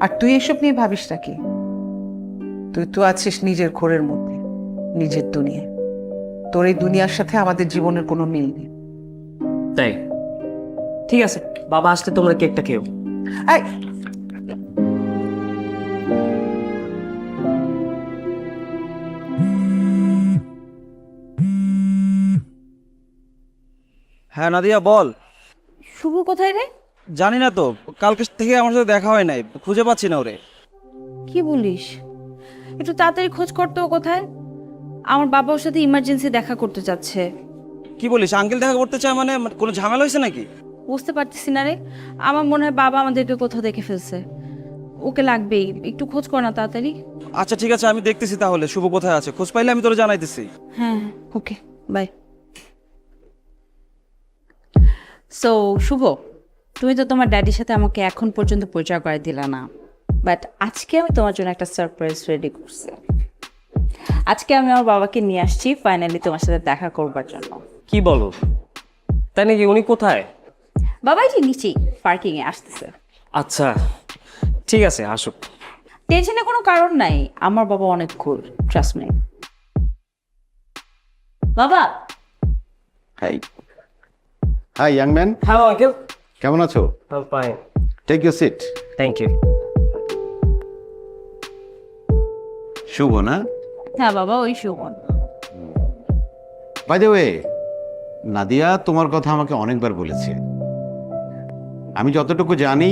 আর তুই এসব নিয়ে ভাবিস নাকি? তুই তো আছিস নিজের ঘোরের মধ্যে, নিজের দুনিয়ায়। তোর এই দুনিয়ার সাথে আমাদের জীবনের কোনো মিল নেই। তাই ঠিক আছে, বাবা আসলে তোমরা কেকটা খেও। এই, হ্যাঁ নাদিয়া, বল। শুভ কোথায় রে? জানি না তো, কালকে থেকে আমার সাথে দেখা হয় নাই, খুঁজে পাচ্ছি না ওরে। কি বলিস? একটু তাড়াতাড়ি খোঁজ করতে। ও কোথায়? আমার বাবা ওর সাথে ইমার্জেন্সি দেখা করতে যাচ্ছে। কি বলিস, আঙ্কেল দেখা করতে চায়? মানে কোনো ঝামেলা হয়েছে নাকি? বুঝতে পারতেছি না রে। আমার মনে হয় বাবা আমাদেরকে কোথাও দেখে ফেলছে। ওকে লাগবেই, একটু খোঁজ কর না তাড়াতাড়ি। আচ্ছা ঠিক আছে, আমি দেখতেছি তাহলে শুভ কোথায় আছে, খোঁজ পাইলে আমি তোরে জানাইতেছি। হ্যাঁ, ওকে, বাই। সো শুভ, তুমি তো তোমার ড্যাডির সাথে আমাকে এখন পর্যন্ত পরিচয় করে দিলা না, বাট আজকে আমি তোমার জন্য একটা সারপ্রাইজ রেডি করছি। আজকে আমি আমার বাবাকে নিয়ে আসছি ফাইনালি তোমার সাথে দেখা করবার জন্য। কি বলো? তাই নাকি? উনি কোথায়? বাবাই যে নিচেই পার্কিং এ আসতেছে। আচ্ছা ঠিক আছে, আসুক। টেনশনের কোনো কারণ নাই, আমার বাবা অনেক কুল, ট্রাস্ট মি। বাবা, hi hi young man, hello uncle. কেমন আছো? I fine, take your seat. Thank you. Shubho না? হ্যাঁ বাবা, ওই Suman. By the way, Nadia তোমার কথা আমাকে অনেকবার বলেছে। আমি যতটুকু জানি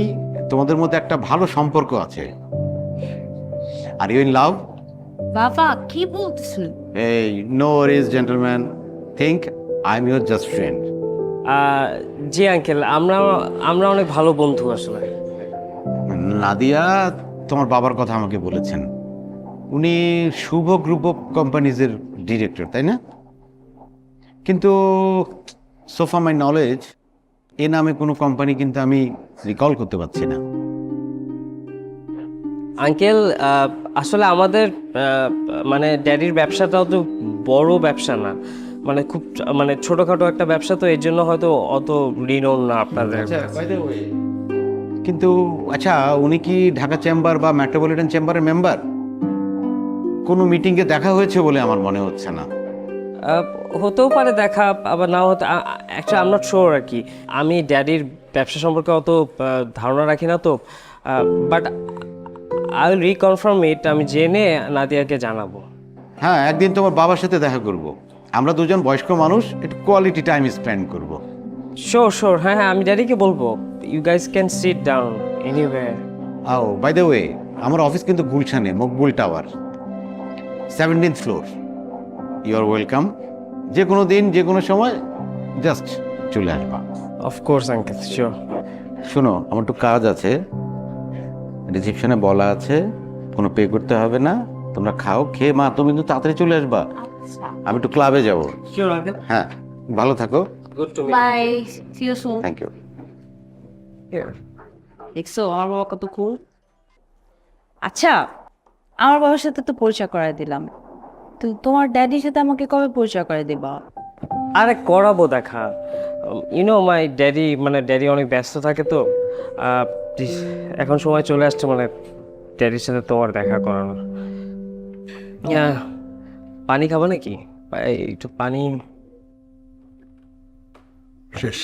তোমাদের মধ্যে একটা ভালো সম্পর্ক আছে। Are you in love? বাবা কি বলতেছেন? এই no worries gentleman, think I am your just friend. জি আঙ্কেল, আমরা আমরা অনেক ভালো বন্ধু আসলে। নাদিয়া তোমার বাবার কথা আমাকে বলেছেন, উনি শুভ গ্রুপ অফ কোম্পানিজের ডিরেক্টর, তাই না? কিন্তু সোফা মাই নলেজ এ নামে কোনো কোম্পানি কিন্তু আমি রিকল করতে পারছি না। আঙ্কেল, আসলে আমাদের মানে ড্যাডির ব্যবসাটাও তো বড় ব্যবসা না, মানে খুব মানে ছোটখাটো একটা ব্যবসা, তো এর জন্য হয়তো অত রিনোন না আপনাদের কাছে। কিন্তু আচ্ছা, উনি কি ঢাকা চেম্বার বা মেট্রোপলিটন চেম্বারের মেম্বার? কোনো মিটিংয়ে দেখা হয়েছে বলে আমার মনে হচ্ছে না। হতেও পারে দেখা, আবার নাও হতে, actually I am not sure আর কি। আমি ড্যাডির ব্যবসা সম্পর্কে অত ধারণা রাখি না তো, বাট আই উইল রিকনফার্ম ইট, আমি জেনে নাদিয়াকে জানাবো। হ্যাঁ, একদিন তোমার বাবার সাথে দেখা করব, আমরা দুজন বয়স্ক মানুষ, একটু কোয়ালিটি টাইম স্পেন্ড করব। শিওর শিওর, হ্যাঁ হ্যাঁ, আমি ড্যাডিকে বলবো। You guys can sit down anyway. আও বাই দ্য ওয়ে, আমার অফিস কিন্তু গুলশানে, Maqbool tower, 17th floor. You are welcome. যে কোনো দিন, যে কোনো সময় জাস্ট চলে আসবা। Of course uncle, sure. শোনো, আমার একটু কাজ আছে, রিসেপশনে বলা আছে, কোনো পে করতে হবে না, তোমরা খাও, খেয়ে মা তুমি কিন্তু তাড়াতাড়ি চলে আসবা। আমি একটু ক্লাবে যাব। Sure uncle. হ্যাঁ, ভালো থাকো। Good to bye, see you soon. Thank you. দেখছো আমার বাবা কত কুল। আচ্ছা, আমার বাবার সাথে তো পরিচয় করাই দিলাম, তো তোমার ড্যাডির সাথে আমাকে কবে পরিচয় করে দিবা? আরে করাবো দেখা। ইউনো মাই ড্যাডি, মানে ড্যাডি অনেক ব্যস্ত থাকে তো, এখন সময় চলে আসছে মানে ড্যাডির সাথে তোমার দেখা করানোর। পানি খাবো নাকি? একটু পানি। শেষ।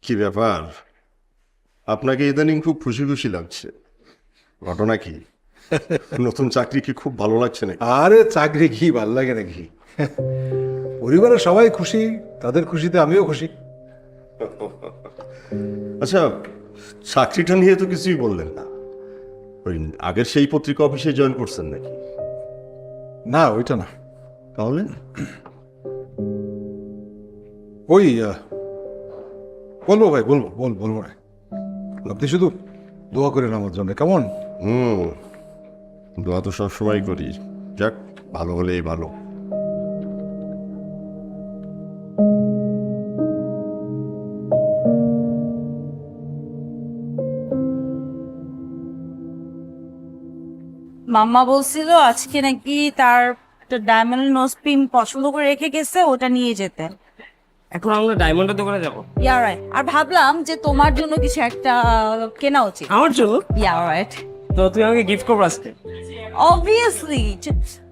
কি ব্যাপার, আপনাকে ইদানিং খুব খুশি খুশি লাগছে, ঘটনা কি? নতুন চাকরি কি খুব ভালো লাগছে নাকি? আরে চাকরি কি ভাল লাগে নাকি? পরিবারের সবাই খুশি, তাদের খুশিতে আমিও খুশি। আচ্ছা, চাকরিটা নিয়ে তো কিছুই বললেন না। ওই আগের সেই পত্রিকা অফিসে জয়েন করছেন নাকি? না, ওইটা না। তাহলে ওই বলবো ভাই, বলবো না। আপনি শুধু দোয়া করেন আমার জন্য, কেমন? দোয়া তো সবসময় করি, যাক ভালো হলেই ভালো। মাম্মা বলছিল আজকে নাকি তার একটা ডায়মন্ড নোজ পিন পছন্দ করে রেখে গেছে, ওটা নিয়ে যেতে। এখন আমরা ডায়মন্ডের দোকানে যাবো? Yeah right. আর ভাবলাম যে তোমার জন্য কিছু একটা কেনা উচিত। আমার জন্য? Yeah right. তো তুমি আমাকে গিফট করবো আজকে? অবভিয়াসলি।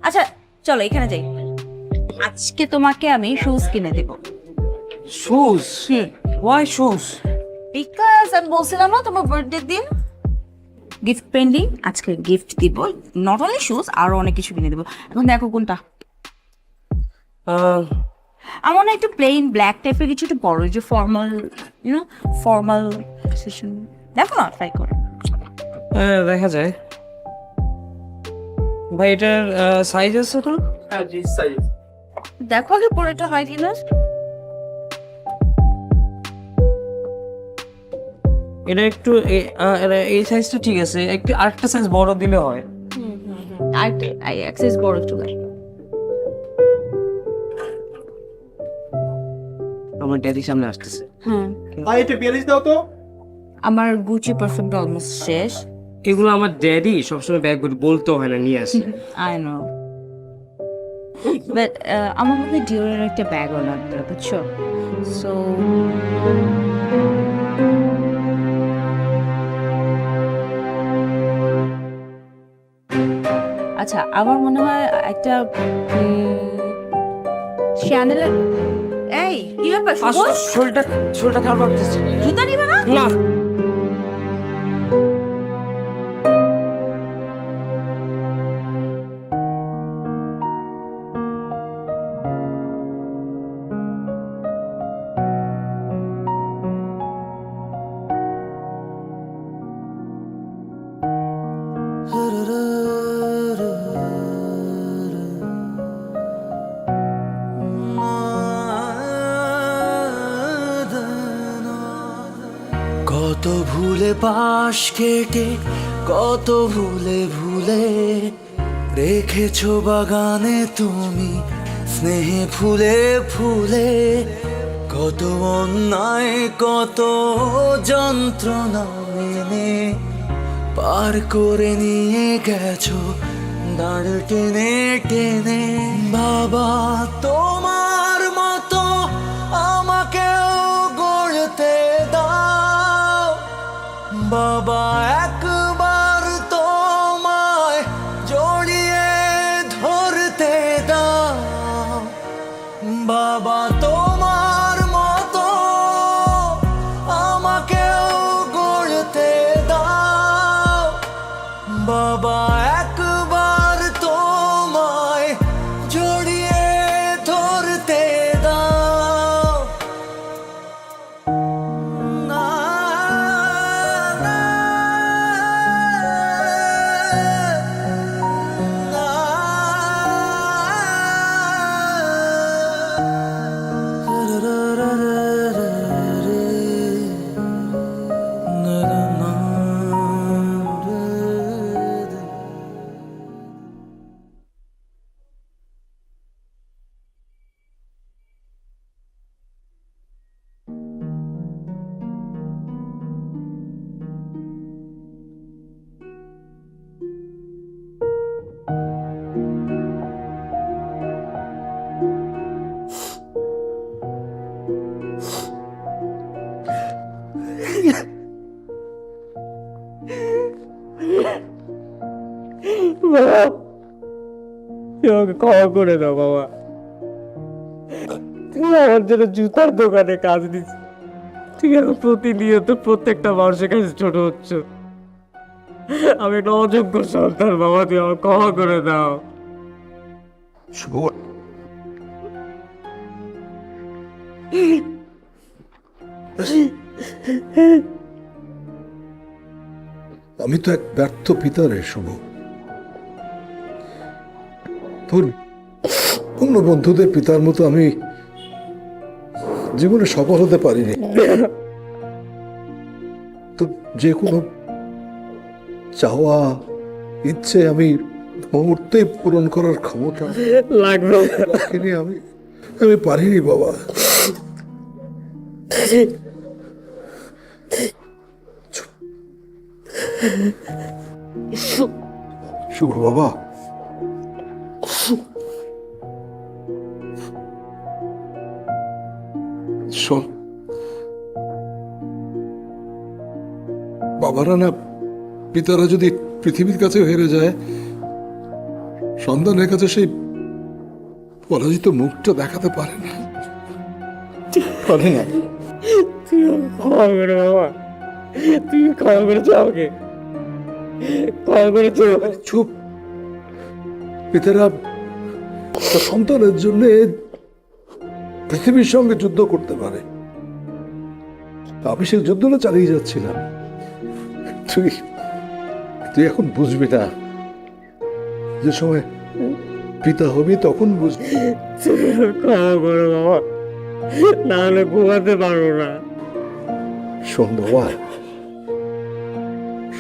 আচ্ছা চলো এখানে যাই, আজকে তোমাকে আমি শুজ কিনে দেবো। শুজ? Y shoes? বিকজ আমি বলছিলাম না তোমার বার্থডে দিন গিফট পেন্ডিং, আজকে গিফট দিব, নট অনলি শুজ, আরো অনেক কিছু কিনে দেবো। এখন দেখো কোনটা। আমার না একটু প্লেন ব্ল্যাক টাইপের কিছু, একটু বড়, যে ফর্মাল, ইউনো ফর্মাল সেশন। দেখো না, ট্রাই করো। হ্যাঁ দেখা যায়। ভাই এটার সাইজ আছে তো? দেখো আগে পরেটা হয় কিনা। এটা একটু এই সাইজটা ঠিক আছে, একটু আরেকটা সাইজ বড় দিলে হয়। আর অ্যাক্সেস বড় একটু লাগে। আমার ড্যাডি সামনে আসতেছে। হ্যাঁ, এটা পিয়ালিশ দাও তো। আমার গুচি পারফিউমটা অলমোস্ট শেষ। এগুলো আমার ড্যাডি সবসময় ব্যাগ বলতে হয় না, নিয়ে আসে। আই নো, বাট আমার মধ্যে ডিওরের একটা ব্যাগও লাগবে, বুঝছো? সো আচ্ছা, আমার মনে হয় একটা শ্যানেলের। এই কি ব্যাপার? শোলটা খারাপ লাগতেছে। জুতা নিবে না? না। ভুলে পাশ কেটে কত ভুলে ভুলে রেখেছো বাগানে তুমি স্নেহে ফুলে ফুলে, কত অন্যায় কত যন্ত্রণা মেনে পার করে নিয়ে গেছো দাঁড় টেনে টেনে। বাবা তোমার মতো আমাকেও গড়তে দাও, বাবা একবার তোমায় জড়িয়ে ধরতে দাও, বাবা তোমার মতো আমাকেও গড়তে দাও, বাবা একবার তোমায় জড়িয়ে ধরতে দাও। না না বাবা, তুমি আমাকে ক্ষমা করে দাও বাবা। তুমি আমার জন্য জুতার দোকানে কাজ দিচ্ছ, তুমি এখন প্রতিনিয়ত প্রত্যেকটা মানুষের কাছে ছোট হচ্ছ। আমি একটা অযোগ্য সন্তান বাবা, তুমি আমাকে ক্ষমা করে দাও। আমি তো এক ব্যর্থ পিতা রে শুভ। তোর অন্য বন্ধুদের পিতার মতো আমি জীবনে সফল হতে পারিনি। তো যে কোনো চাওয়া ইচ্ছে আমি মুহূর্তে পূরণ করার ক্ষমতা লাগবে রাখিনি আমি। আমি পারিনি বাবা। শুভ বাবা, শোন, বাবারা না পিতারা যদি পৃথিবীর কাছে হেরে যায়, সন্তানের কাছে সেই পরাজিত মুখটা দেখাতে পারে না। পারে না। তুমি আমাকে ক্ষমা করে বাবা, তুমি ক্ষমা করেছো আমাকে, ক্ষমা করেছো। চুপ। পিতারা তার সন্তানের জন্য পৃথিবীর সঙ্গে যুদ্ধ করতে পারে। আমি সেই যুদ্ধটা চালিয়ে যাচ্ছিলাম। তুই তুই এখন বুঝবি না, যে সময় পিতা হবি তখন বুঝবি। ক্ষমা করো বাবা, না হলে ঘুমাতে পারবো না। শোন বাবা,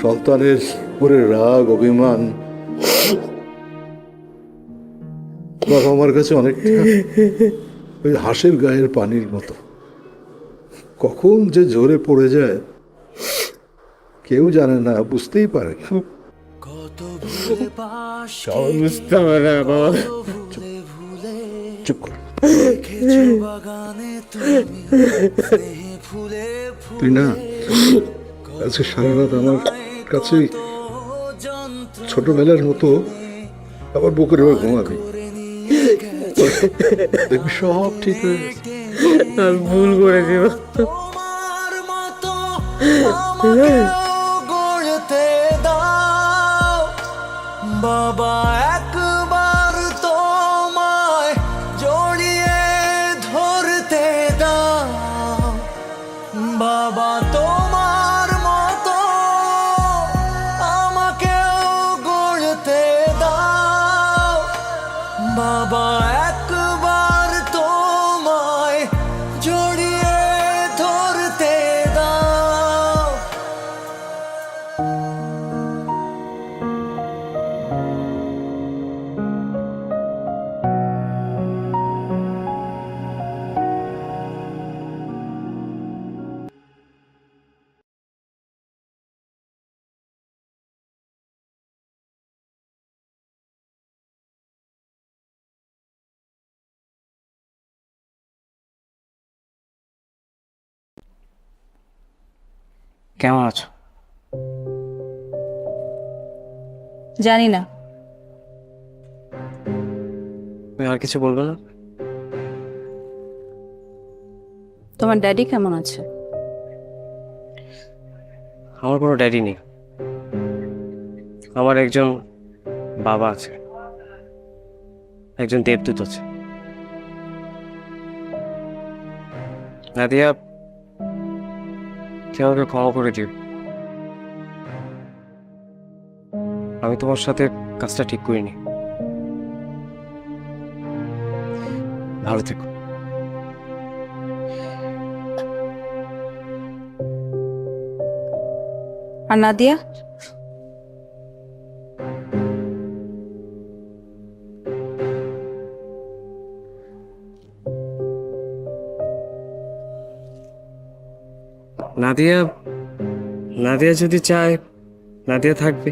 সন্তানের উপরে রাগ অভিমান বাবা আমার কাছে অনেকটা ওই হাঁসের গায়ের পানির মতো, কখন যে ঝরে পড়ে যায় কেউ জানে না, বুঝতেই পারে না। বুঝতে পারে না বাবা। চুপ কর। তুই না আজকে সারা রাত আমার কাছে ছোটবেলার মতো আবার বুকের উপর ঘুমাবি, দেখবি সব ঠিক হয়ে গেছে। আমি ভুল করেছি তোমার মতো আমাকেও গড়তে দাও, বাবা একবার তোমায় জড়িয়ে ধরতে দাও, বাবা তোমার মতো আমাকেও গড়তে দাও, বাবা একবার তোমায় জড়িয়ে ধরতে দাও। কেমন আছো? জানি না। তুমি আর কিছু বলবে না? তোমার ড্যাডি কেমন আছে? আমার কোনো ড্যাডি নেই, আমার একজন বাবা আছে, একজন দেবদূত আছে। নাদিয়া, তুমি আমাকে ক্ষমা করে দিও। আমি তোমার সাথে কাজটা ঠিক করিনি। ভালো থেকো। আর নাদিয়া? নাদিয়া, নাদিয়া যদি চায় নাদিয়া থাকবে।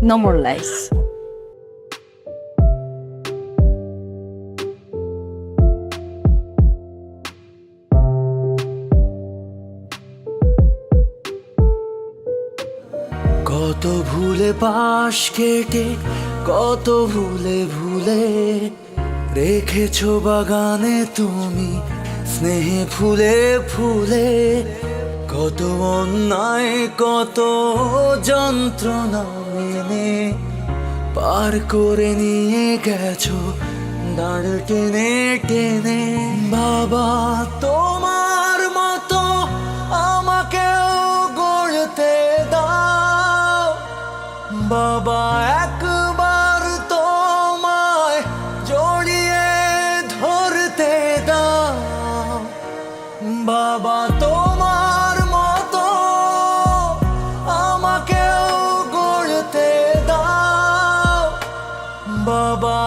No more lies. কত ভুলে পাশ কেটে, কত ভুলে ভুলে রেখেছো বাগানে তুমি স্নেহে ফুলে ফুলে। কত অন্যায়, কত যন্ত্রণা মেনে পার করে নিয়ে গেছো দাঁড় টেনে টেনে। বাবা তোমার মতো আমাকেও গড়তে দাও, বাবা একবার তোমায় জড়িয়ে ধরতে দাও। বাবা তোমার মতো আমাকেও গড়তে দাও, বাবা